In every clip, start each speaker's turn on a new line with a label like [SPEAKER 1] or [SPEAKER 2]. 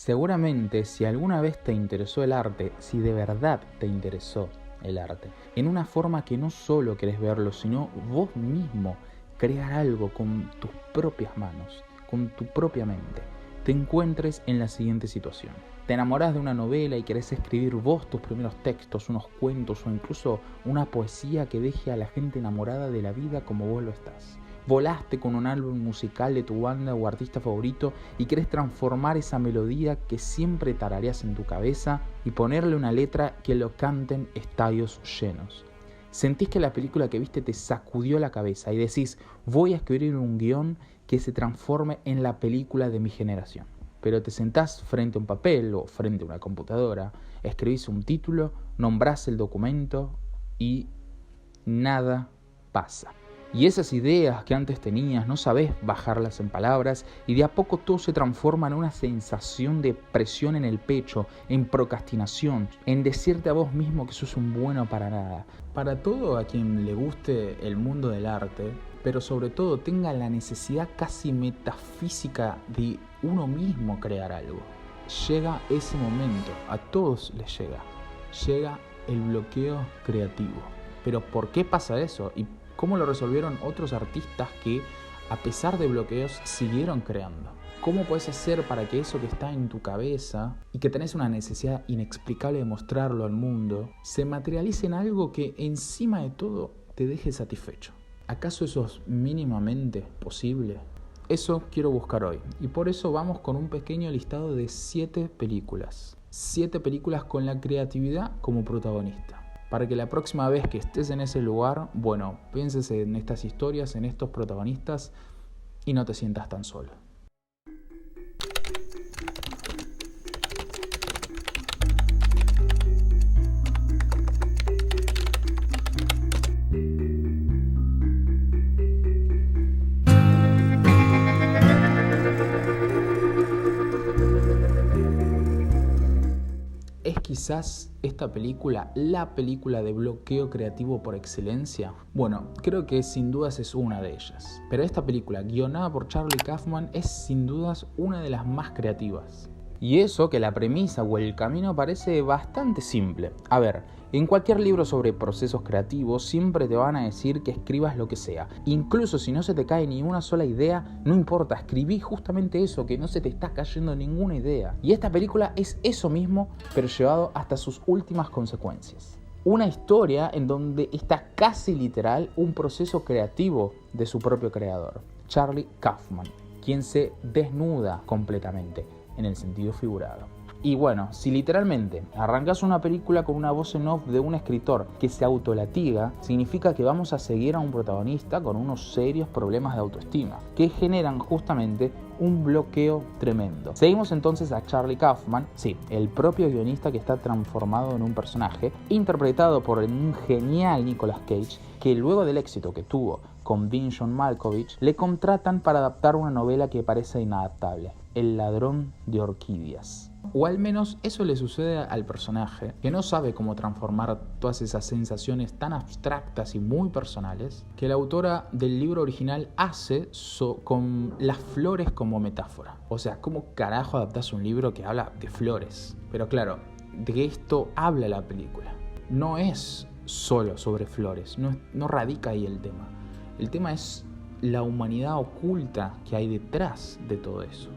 [SPEAKER 1] Seguramente, si alguna vez te interesó el arte, si de verdad te interesó el arte, en una forma que no solo querés verlo, sino vos mismo crear algo con tus propias manos, con tu propia mente, te encuentres en la siguiente situación. Te enamorás de una novela y querés escribir vos tus primeros textos, unos cuentos o incluso una poesía que deje a la gente enamorada de la vida como vos lo estás. Volaste con un álbum musical de tu banda o artista favorito y querés transformar esa melodía que siempre tarareas en tu cabeza y ponerle una letra que lo canten estadios llenos. Sentís que la película que viste te sacudió la cabeza y decís, voy a escribir un guión que se transforme en la película de mi generación. Pero te sentás frente a un papel o frente a una computadora, escribís un título, nombrás el documento y nada pasa. Y esas ideas que antes tenías no sabés bajarlas en palabras y de a poco todo se transforma en una sensación de presión en el pecho, en procrastinación, en decirte a vos mismo que sos un bueno para nada. Para todo a quien le guste el mundo del arte, pero sobre todo tenga la necesidad casi metafísica de uno mismo crear algo, llega ese momento, a todos les llega. Llega el bloqueo creativo. Pero ¿por qué pasa eso? ¿Y cómo lo resolvieron otros artistas que, a pesar de bloqueos, siguieron creando? ¿Cómo puedes hacer para que eso que está en tu cabeza y que tenés una necesidad inexplicable de mostrarlo al mundo, se materialice en algo que encima de todo te deje satisfecho? ¿Acaso eso es mínimamente posible? Eso quiero buscar hoy. Y por eso vamos con un pequeño listado de 7 películas. 7 películas con la creatividad como protagonista. Para que la próxima vez que estés en ese lugar, bueno, pienses en estas historias, en estos protagonistas y no te sientas tan solo. ¿Es quizás esta película la película de bloqueo creativo por excelencia? Bueno, creo que sin dudas es una de ellas. Pero esta película, guionada por Charlie Kaufman, es sin dudas una de las más creativas. Y eso que la premisa o el camino parece bastante simple. A ver, en cualquier libro sobre procesos creativos siempre te van a decir que escribas lo que sea. Incluso si no se te cae ni una sola idea, no importa, escribí justamente eso, que no se te está cayendo ninguna idea. Y esta película es eso mismo, pero llevado hasta sus últimas consecuencias. Una historia en donde está casi literal un proceso creativo de su propio creador, Charlie Kaufman, quien se desnuda completamente, en el sentido figurado. Y bueno, si literalmente arrancas una película con una voz en off de un escritor que se autolatiga, significa que vamos a seguir a un protagonista con unos serios problemas de autoestima, que generan justamente un bloqueo tremendo. Seguimos entonces a Charlie Kaufman, sí, el propio guionista que está transformado en un personaje, interpretado por un genial Nicolas Cage, que luego del éxito que tuvo con John Malkovich, le contratan para adaptar una novela que parece inadaptable, El ladrón de orquídeas. O al menos eso le sucede al personaje, que no sabe cómo transformar todas esas sensaciones tan abstractas y muy personales que la autora del libro original hace con las flores como metáfora. O sea, ¿cómo carajo adaptas un libro que habla de flores? Pero claro, de esto habla la película. No es solo sobre flores, no radica ahí el tema. El tema es la humanidad oculta que hay detrás de todo eso.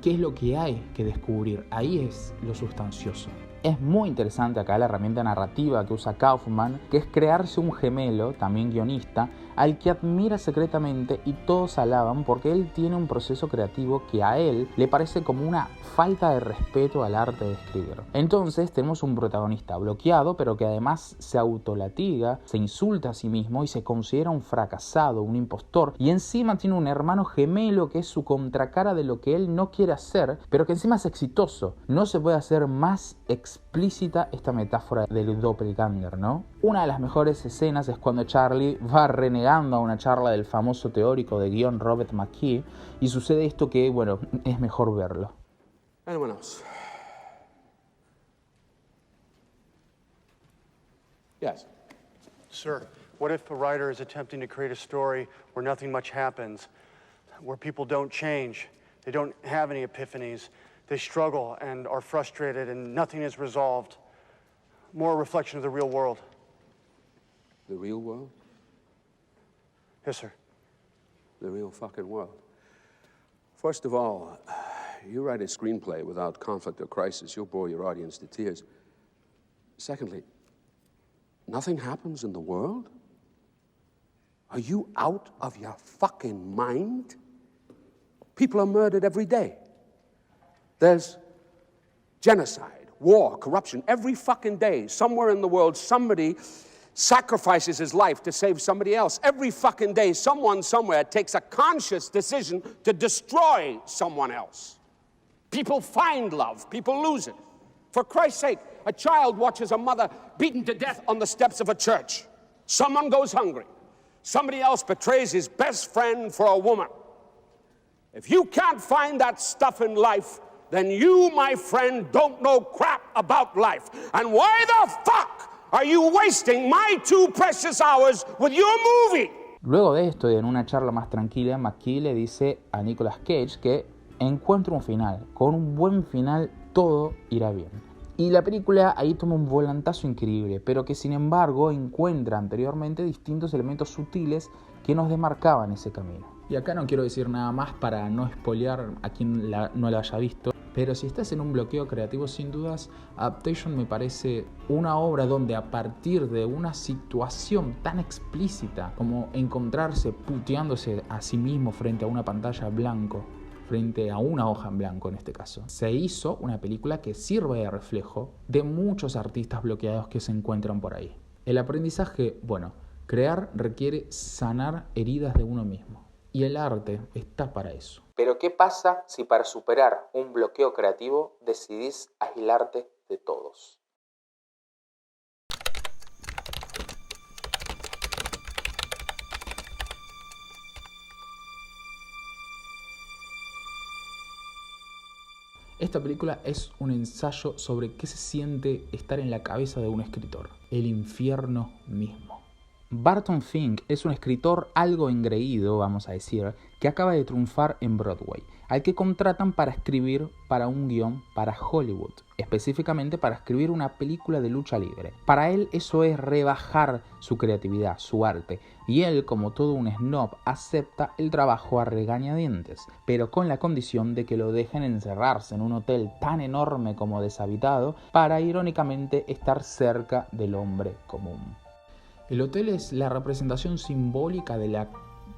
[SPEAKER 1] ¿Qué es lo que hay que descubrir? Ahí es lo sustancioso. Es muy interesante acá la herramienta narrativa que usa Kaufman, que es crearse un gemelo, también guionista, al que admira secretamente y todos alaban porque él tiene un proceso creativo que a él le parece como una falta de respeto al arte de escribir. Entonces tenemos un protagonista bloqueado, pero que además se autolatiga, se insulta a sí mismo y se considera un fracasado, un impostor, y encima tiene un hermano gemelo que es su contracara de lo que él no quiere hacer, pero que encima es exitoso. No se puede hacer más explícita esta metáfora del doppelganger, ¿no? Una de las mejores escenas es cuando Charlie va renegando a una charla del famoso teórico de guión Robert McKee y sucede esto que, bueno, es mejor verlo.
[SPEAKER 2] Anyone else? Yes.
[SPEAKER 3] Sir, what if a writer is attempting to create a story where nothing much happens, where people don't change, they don't have any epiphanies, They struggle and are frustrated and nothing is resolved. More a reflection of the real world.
[SPEAKER 2] The real world?
[SPEAKER 3] Yes, sir.
[SPEAKER 2] The real fucking world. First of all, you write a screenplay without conflict or crisis, you'll bore your audience to tears. Secondly, nothing happens in the world? Are you out of your fucking mind? People are murdered every day. There's genocide, war, corruption. Every fucking day, somewhere in the world, somebody sacrifices his life to save somebody else. Every fucking day, someone somewhere takes a conscious decision to destroy someone else. People find love, people lose it. For Christ's sake, a child watches a mother beaten to death on the steps of a church. Someone goes hungry. Somebody else betrays his best friend for a woman. If you can't find that stuff in life, then you, my friend, don't know crap about life. And why the fuck are you wasting my 2 precious hours with your movie?
[SPEAKER 1] Luego de esto, y en una charla más tranquila, McKee le dice a Nicolas Cage que encuentra un final. Con un buen final todo irá bien. Y la película ahí toma un volantazo increíble, pero que sin embargo encuentra anteriormente distintos elementos sutiles que nos demarcaban ese camino. Y acá no quiero decir nada más para no spoilear a quien no la haya visto, pero si estás en un bloqueo creativo, sin dudas, Adaptation me parece una obra donde a partir de una situación tan explícita como encontrarse puteándose a sí mismo frente a una pantalla blanco, frente a una hoja en blanco en este caso, se hizo una película que sirve de reflejo de muchos artistas bloqueados que se encuentran por ahí. El aprendizaje, crear requiere sanar heridas de uno mismo. Y el arte está para eso. Pero ¿qué pasa si para superar un bloqueo creativo decidís aislarte de todos? Esta película es un ensayo sobre qué se siente estar en la cabeza de un escritor. El infierno mismo. Barton Fink es un escritor algo engreído, vamos a decir, que acaba de triunfar en Broadway, al que contratan para escribir para un guión para Hollywood, específicamente para escribir una película de lucha libre. Para él eso es rebajar su creatividad, su arte, y él, como todo un snob, acepta el trabajo a regañadientes, pero con la condición de que lo dejen encerrarse en un hotel tan enorme como deshabitado para, irónicamente, estar cerca del hombre común. El hotel es la representación simbólica de la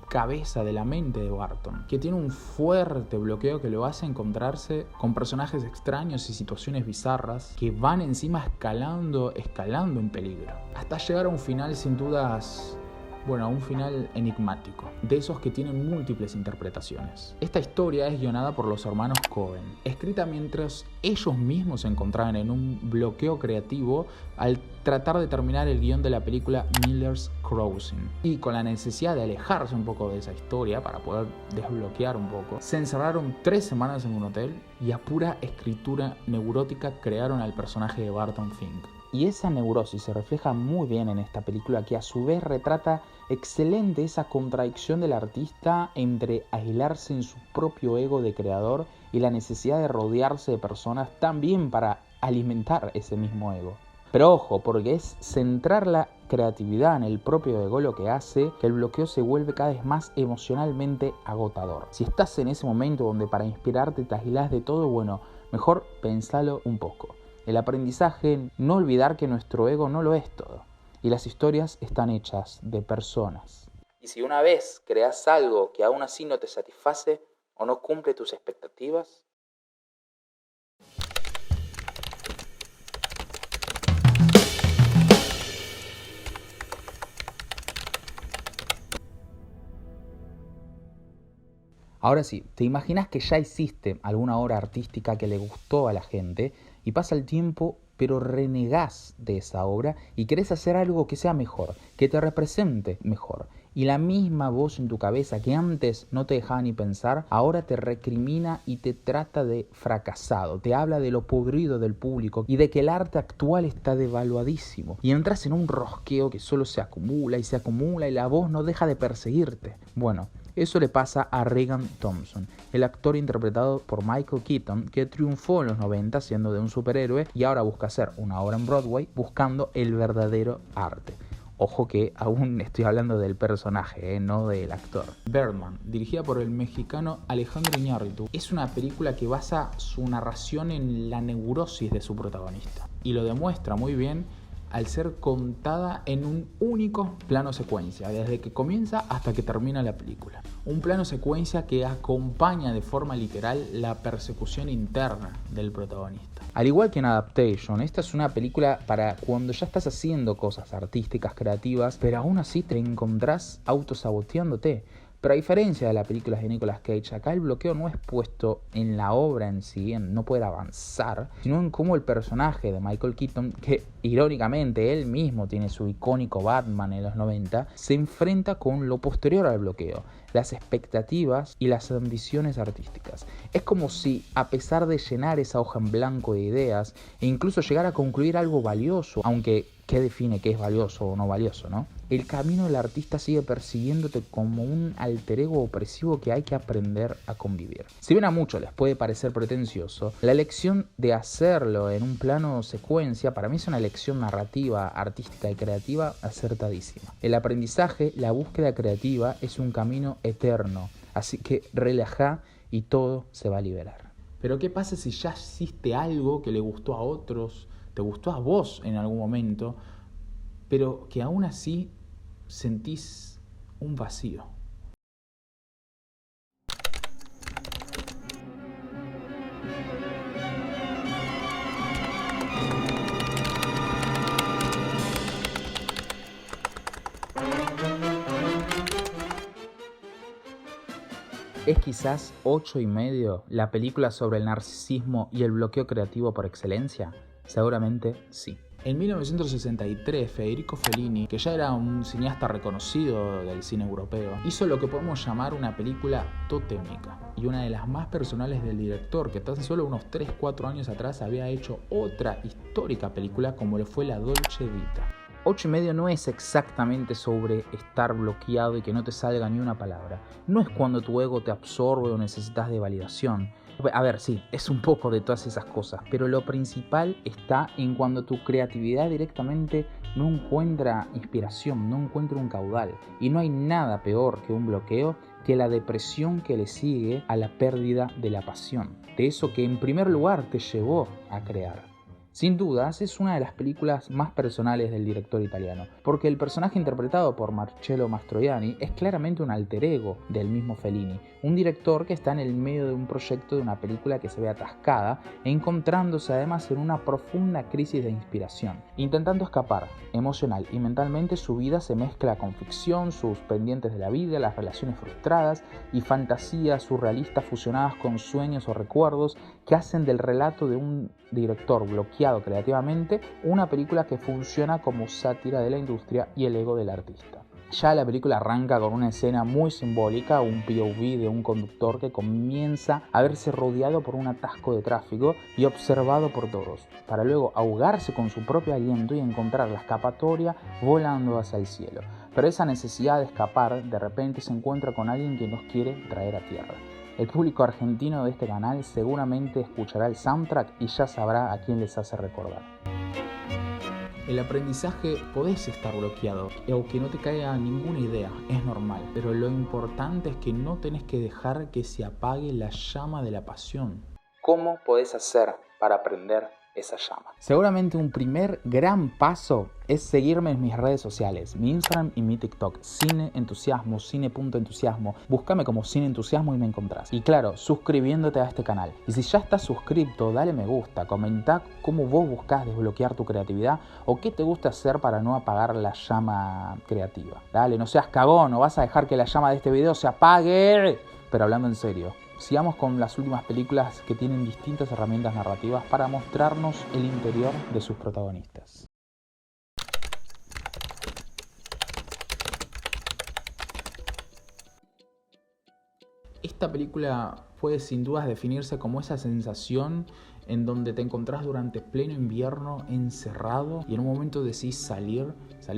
[SPEAKER 1] cabeza, de la mente de Barton, que tiene un fuerte bloqueo que lo hace encontrarse con personajes extraños y situaciones bizarras que van encima escalando en peligro, hasta llegar a un final sin dudas, a un final enigmático, de esos que tienen múltiples interpretaciones. Esta historia es guionada por los hermanos Coen, escrita mientras ellos mismos se encontraban en un bloqueo creativo al tratar de terminar el guión de la película Miller's Crossing. Y con la necesidad de alejarse un poco de esa historia para poder desbloquear un poco, se encerraron 3 semanas en un hotel y a pura escritura neurótica crearon al personaje de Barton Fink. Y esa neurosis se refleja muy bien en esta película, que a su vez retrata excelente esa contradicción del artista entre aislarse en su propio ego de creador y la necesidad de rodearse de personas también para alimentar ese mismo ego. Pero ojo, porque es centrar la creatividad en el propio ego lo que hace que el bloqueo se vuelve cada vez más emocionalmente agotador. Si estás en ese momento donde para inspirarte te aislás de todo, mejor pensalo un poco. El aprendizaje, no olvidar que nuestro ego no lo es todo. Y las historias están hechas de personas. Y si una vez creas algo que aún así no te satisface o no cumple tus expectativas, ahora sí, ¿te imaginas que ya hiciste alguna obra artística que le gustó a la gente y pasa el tiempo pero renegás de esa obra y querés hacer algo que sea mejor, que te represente mejor? Y la misma voz en tu cabeza que antes no te dejaba ni pensar, ahora te recrimina y te trata de fracasado, te habla de lo podrido del público y de que el arte actual está devaluadísimo. Y entras en un rosqueo que solo se acumula y la voz no deja de perseguirte. Eso le pasa a Regan Thompson, el actor interpretado por Michael Keaton, que triunfó en los 90 siendo de un superhéroe y ahora busca hacer una obra en Broadway buscando el verdadero arte. Ojo que aún estoy hablando del personaje, no del actor. Birdman, dirigida por el mexicano Alejandro Iñárritu, es una película que basa su narración en la neurosis de su protagonista y lo demuestra muy bien al ser contada en un único plano secuencia, desde que comienza hasta que termina la película. Un plano secuencia que acompaña de forma literal la persecución interna del protagonista. Al igual que en Adaptation, esta es una película para cuando ya estás haciendo cosas artísticas, creativas, pero aún así te encontrás autosaboteándote. Pero a diferencia de las películas de Nicolas Cage, acá el bloqueo no es puesto en la obra en sí, en no poder avanzar, sino en cómo el personaje de Michael Keaton, que irónicamente él mismo tiene su icónico Batman en los 90, se enfrenta con lo posterior al bloqueo, las expectativas y las ambiciones artísticas. Es como si, a pesar de llenar esa hoja en blanco de ideas e incluso llegar a concluir algo valioso, aunque ¿qué define qué es valioso o no valioso, no? El camino del artista sigue persiguiéndote como un alter ego opresivo que hay que aprender a convivir. Si bien a muchos les puede parecer pretencioso, la elección de hacerlo en un plano secuencia para mí es una elección narrativa, artística y creativa acertadísima. El aprendizaje, la búsqueda creativa es un camino eterno, así que relajá y todo se va a liberar. Pero ¿qué pasa si ya hiciste algo que le gustó a otros, te gustó a vos en algún momento, pero que aún así sentís un vacío? ¿Es quizás 8,5 la película sobre el narcisismo y el bloqueo creativo por excelencia? Seguramente sí. En 1963, Federico Fellini, que ya era un cineasta reconocido del cine europeo, hizo lo que podemos llamar una película totémica y una de las más personales del director, que tan solo unos 3-4 años atrás había hecho otra histórica película como lo fue La Dolce Vita. 8,5 no es exactamente sobre estar bloqueado y que no te salga ni una palabra. No es cuando tu ego te absorbe o necesitas de validación. A ver, sí, es un poco de todas esas cosas, pero lo principal está en cuando tu creatividad directamente no encuentra inspiración, no encuentra un caudal. Y no hay nada peor que un bloqueo que la depresión que le sigue a la pérdida de la pasión, de eso que en primer lugar te llevó a crear. Sin dudas, es una de las películas más personales del director italiano, porque el personaje interpretado por Marcello Mastroianni es claramente un alter ego del mismo Fellini, un director que está en el medio de un proyecto de una película que se ve atascada e encontrándose además en una profunda crisis de inspiración. Intentando escapar emocional y mentalmente, su vida se mezcla con ficción, sus pendientes de la vida, las relaciones frustradas y fantasías surrealistas fusionadas con sueños o recuerdos que hacen del relato de un director bloqueado creativamente una película que funciona como sátira de la industria y el ego del artista. Ya la película arranca con una escena muy simbólica, un POV de un conductor que comienza a verse rodeado por un atasco de tráfico y observado por todos, para luego ahogarse con su propio aliento y encontrar la escapatoria volando hacia el cielo. Pero esa necesidad de escapar de repente se encuentra con alguien que nos quiere traer a tierra. El público argentino de este canal seguramente escuchará el soundtrack y ya sabrá a quién les hace recordar. El aprendizaje, podés estar bloqueado o que no te caiga ninguna idea, es normal, pero lo importante es que no tenés que dejar que se apague la llama de la pasión. ¿Cómo podés hacer para aprender esa llama? Seguramente un primer gran paso es seguirme en mis redes sociales, mi Instagram y mi TikTok, Cine Entusiasmo, cine.entusiasmo. Búscame como Cine Entusiasmo y me encontrás. Y claro, suscribiéndote a este canal. Y si ya estás suscrito, dale me gusta, comentá cómo vos buscás desbloquear tu creatividad o qué te gusta hacer para no apagar la llama creativa. Dale, no seas cagón, no vas a dejar que la llama de este video se apague. Pero hablando en serio, sigamos con las últimas películas que tienen distintas herramientas narrativas para mostrarnos el interior de sus protagonistas. Esta película puede sin dudas definirse como esa sensación en donde te encontrás durante pleno invierno encerrado y en un momento decís salir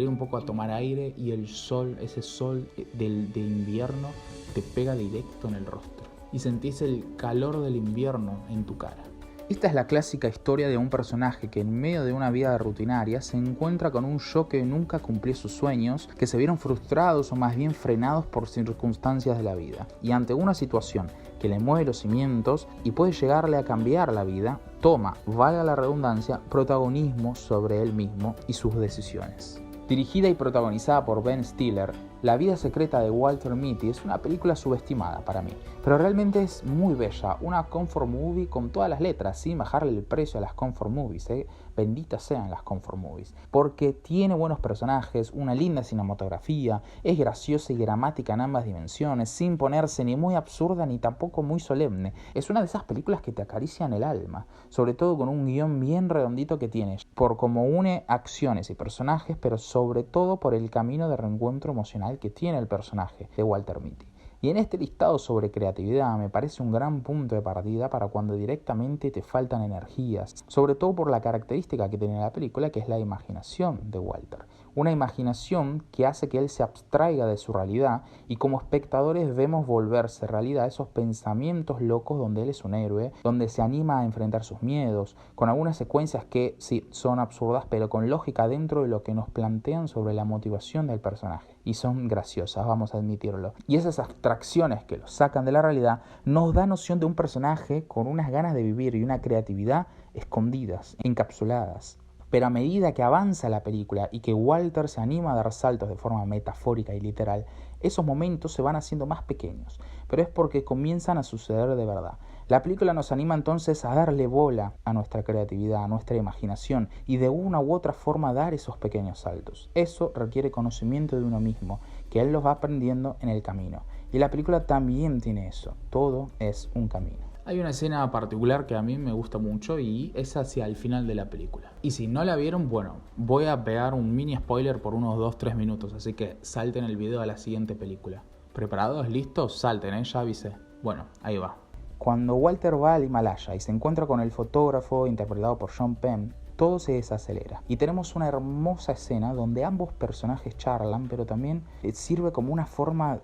[SPEAKER 1] un poco a tomar aire y el sol, ese sol de invierno te pega directo en el rostro y sentís el calor del invierno en tu cara. Esta es la clásica historia de un personaje que en medio de una vida rutinaria se encuentra con un yo que nunca cumplió sus sueños, que se vieron frustrados o más bien frenados por circunstancias de la vida. Y ante una situación que le mueve los cimientos y puede llegarle a cambiar la vida, toma, valga la redundancia, protagonismo sobre él mismo y sus decisiones. Dirigida y protagonizada por Ben Stiller, La vida secreta de Walter Mitty es una película subestimada para mí, pero realmente es muy bella, una comfort movie con todas las letras, sin bajarle el precio a las comfort movies, benditas sean las comfort movies, porque tiene buenos personajes, una linda cinematografía, es graciosa y gramática en ambas dimensiones, sin ponerse ni muy absurda ni tampoco muy solemne. Es una de esas películas que te acarician el alma, sobre todo con un guión bien redondito que tiene, por cómo une acciones y personajes, pero sobre todo por el camino de reencuentro emocional que tiene el personaje de Walter Mitty. Y en este listado sobre creatividad me parece un gran punto de partida para cuando directamente te faltan energías, sobre todo por la característica que tiene la película, que es la imaginación de Walter. Una imaginación que hace que él se abstraiga de su realidad y como espectadores vemos volverse realidad esos pensamientos locos donde él es un héroe, donde se anima a enfrentar sus miedos, con algunas secuencias que sí son absurdas pero con lógica dentro de lo que nos plantean sobre la motivación del personaje. Y son graciosas, vamos a admitirlo. Y esas abstracciones que lo sacan de la realidad nos da noción de un personaje con unas ganas de vivir y una creatividad escondidas, encapsuladas. Pero a medida que avanza la película y que Walter se anima a dar saltos de forma metafórica y literal, esos momentos se van haciendo más pequeños, pero es porque comienzan a suceder de verdad. La película nos anima entonces a darle bola a nuestra creatividad, a nuestra imaginación y de una u otra forma dar esos pequeños saltos. Eso requiere conocimiento de uno mismo, que él los va aprendiendo en el camino. Y la película también tiene eso, todo es un camino. Hay una escena particular que a mí me gusta mucho y es hacia el final de la película. Y si no la vieron, bueno, voy a pegar un mini spoiler por unos 2-3 minutos, así que salten el video a la siguiente película. ¿Preparados? ¿Listos? Salten, ya avisé. Bueno, ahí va. Cuando Walter va al Himalaya y se encuentra con el fotógrafo interpretado por Sean Penn, todo se desacelera. Y tenemos una hermosa escena donde ambos personajes charlan, pero también sirve como una forma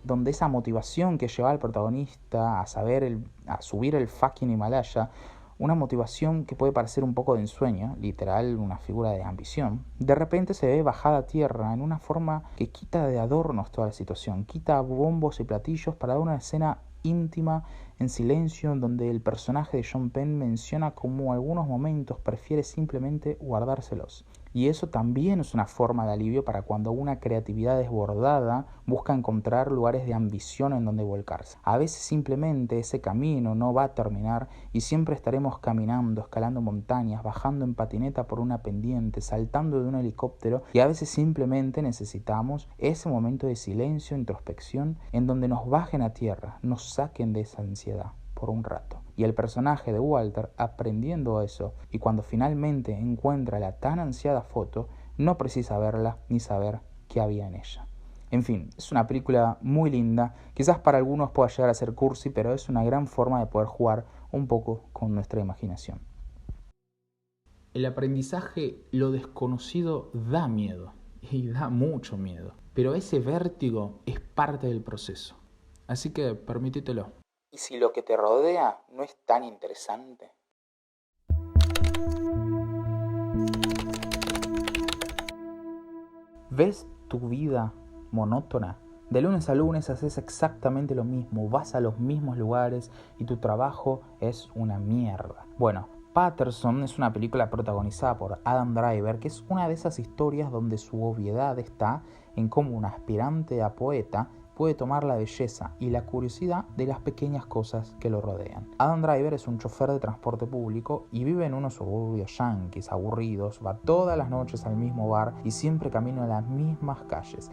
[SPEAKER 1] donde esa motivación que lleva al protagonista a subir el fucking Himalaya, una motivación que puede parecer un poco de ensueño, literal una figura de ambición, de repente se ve bajada a tierra en una forma que quita de adornos toda la situación, quita bombos y platillos para dar una escena íntima, en silencio, en donde el personaje de Sean Penn menciona cómo algunos momentos prefiere simplemente guardárselos. Y eso también es una forma de alivio para cuando una creatividad desbordada busca encontrar lugares de ambición en donde volcarse. A veces simplemente ese camino no va a terminar y siempre estaremos caminando, escalando montañas, bajando en patineta por una pendiente, saltando de un helicóptero y a veces simplemente necesitamos ese momento de silencio, introspección, en donde nos bajen a tierra, nos saquen de esa ansiedad por un rato. Y el personaje de Walter, aprendiendo eso, y cuando finalmente encuentra la tan ansiada foto, no precisa verla ni saber qué había en ella. En fin, es una película muy linda, quizás para algunos pueda llegar a ser cursi, pero es una gran forma de poder jugar un poco con nuestra imaginación. El aprendizaje, lo desconocido, da miedo, y da mucho miedo, pero ese vértigo es parte del proceso, así que permítitelo. ¿Y si lo que te rodea no es tan interesante? ¿Ves tu vida monótona? De lunes a lunes haces exactamente lo mismo, vas a los mismos lugares y tu trabajo es una mierda. Bueno, Paterson es una película protagonizada por Adam Driver, que es una de esas historias donde su obviedad está en cómo un aspirante a poeta puede tomar la belleza y la curiosidad de las pequeñas cosas que lo rodean. Adam Driver es un chofer de transporte público y vive en unos suburbios yanquis aburridos, va todas las noches al mismo bar y siempre camina a las mismas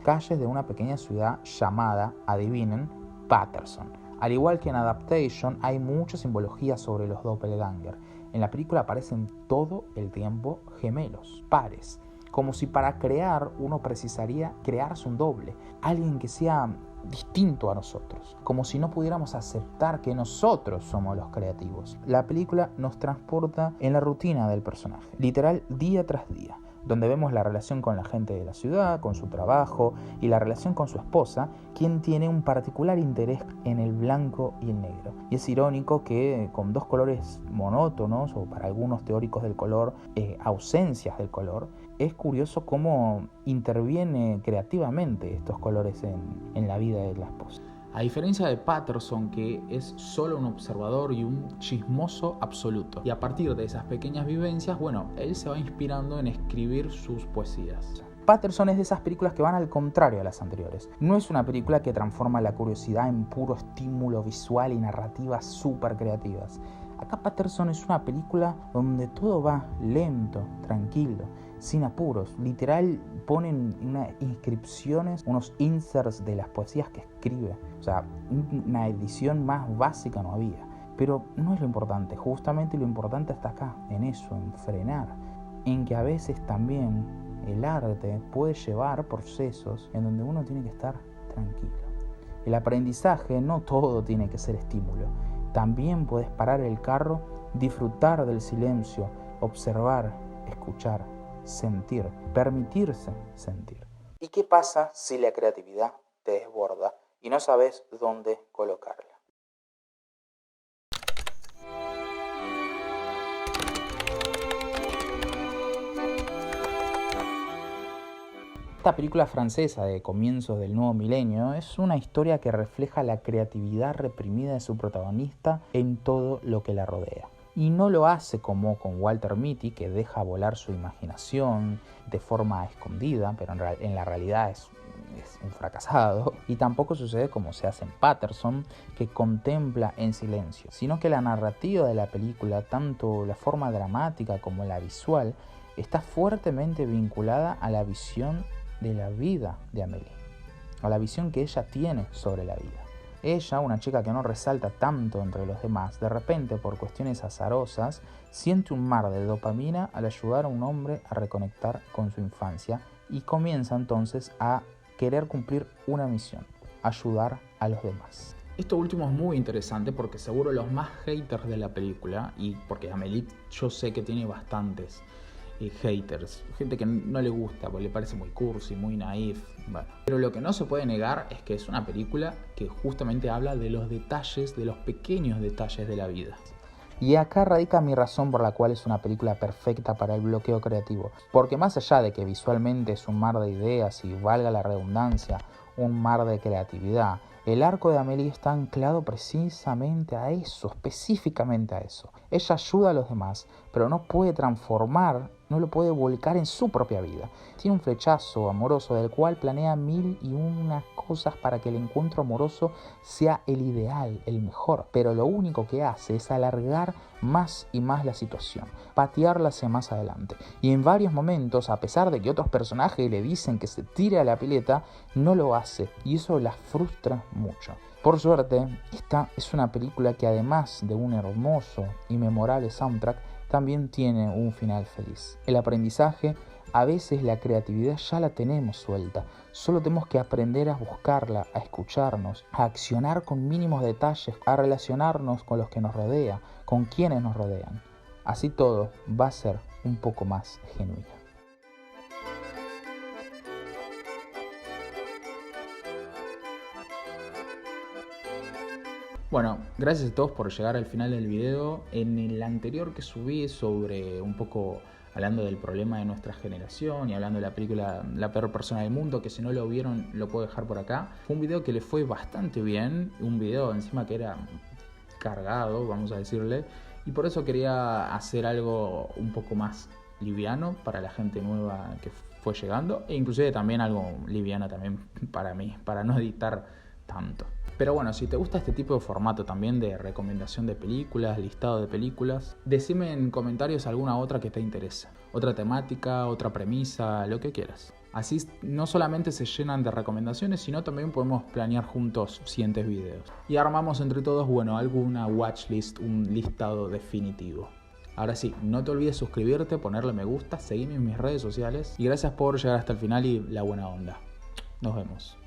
[SPEAKER 1] calles de una pequeña ciudad llamada, adivinen, Paterson. Al igual que en Adaptation, hay mucha simbología sobre los doppelganger. En la película aparecen todo el tiempo gemelos, pares. como si para crear uno precisaría crearse un doble, alguien que sea distinto a nosotros, como si no pudiéramos aceptar que nosotros somos los creativos. La película nos transporta en la rutina del personaje, literal día tras día, donde vemos la relación con la gente de la ciudad, con su trabajo y la relación con su esposa, quien tiene un particular interés en el blanco y el negro. Y es irónico que con dos colores monótonos, o para algunos teóricos del color, ausencias del color, es curioso cómo interviene creativamente estos colores en la vida de la esposa. A diferencia de Patterson, que es solo un observador y un chismoso absoluto. Y a partir de esas pequeñas vivencias, él se va inspirando en escribir sus poesías. Patterson es de esas películas que van al contrario a las anteriores. No es una película que transforma la curiosidad en puro estímulo visual y narrativas súper creativas. Acá Patterson es una película donde todo va lento, tranquilo, sin apuros. Literal ponen unas inscripciones, unos inserts de las poesías que escribe. O sea, una edición más básica no había. Pero no es lo importante, justamente lo importante está acá, en eso, en frenar. En que a veces también el arte puede llevar procesos en donde uno tiene que estar tranquilo. El aprendizaje no todo tiene que ser estímulo. También puedes parar el carro, disfrutar del silencio, observar, escuchar, sentir, permitirse sentir. ¿Y qué pasa si la creatividad te desborda y no sabes dónde colocarla? Esta película francesa de comienzos del nuevo milenio es una historia que refleja la creatividad reprimida de su protagonista en todo lo que la rodea. Y no lo hace como con Walter Mitty, que deja volar su imaginación de forma escondida, pero en la realidad es un fracasado. Y tampoco sucede como se hace en Patterson, que contempla en silencio, sino que la narrativa de la película, tanto la forma dramática como la visual, está fuertemente vinculada a la visión de la vida de Amélie, a la visión que ella tiene sobre la vida. Ella, una chica que no resalta tanto entre los demás, de repente, por cuestiones azarosas, siente un mar de dopamina al ayudar a un hombre a reconectar con su infancia y comienza entonces a querer cumplir una misión: ayudar a los demás. Esto último es muy interesante porque seguro los más haters de la película, y porque Amélie yo sé que tiene bastantes haters, gente que no le gusta porque le parece muy cursi, muy naif, pero lo que no se puede negar es que es una película que justamente habla de los detalles, de los pequeños detalles de la vida. Y acá radica mi razón por la cual es una película perfecta para el bloqueo creativo, porque más allá de que visualmente es un mar de ideas y, valga la redundancia, un mar de creatividad, el arco de Amélie está anclado precisamente a eso, específicamente a eso. Ella ayuda a los demás, pero no puede transformar, no lo puede volcar en su propia vida. Tiene un flechazo amoroso del cual planea 1001 cosas para que el encuentro amoroso sea el ideal, el mejor. Pero lo único que hace es alargar más y más la situación, patearla hacia más adelante. Y en varios momentos, a pesar de que otros personajes le dicen que se tire a la pileta, no lo hace. Y eso la frustra mucho. Por suerte, esta es una película que, además de un hermoso y memorable soundtrack, también tiene un final feliz. El aprendizaje, a veces la creatividad ya la tenemos suelta, solo tenemos que aprender a buscarla, a escucharnos, a accionar con mínimos detalles, a relacionarnos con los que nos rodean, con quienes nos rodean. Así todo va a ser un poco más genuino. Bueno, gracias a todos por llegar al final del video. En el anterior que subí sobre un poco hablando del problema de nuestra generación y hablando de la película La peor persona del mundo, que si no lo vieron lo puedo dejar por acá. Fue un video que le fue bastante bien, un video encima que era cargado, vamos a decirle, y por eso quería hacer algo un poco más liviano para la gente nueva que fue llegando, e inclusive también algo liviano también para mí, para no editar tanto. Pero bueno, si te gusta este tipo de formato también de recomendación de películas, listado de películas, decime en comentarios alguna otra que te interese. Otra temática, otra premisa, lo que quieras. Así no solamente se llenan de recomendaciones, sino también podemos planear juntos siguientes videos. Y armamos entre todos, alguna watchlist, un listado definitivo. Ahora sí, no te olvides suscribirte, ponerle me gusta, seguirme en mis redes sociales y gracias por llegar hasta el final y la buena onda. Nos vemos.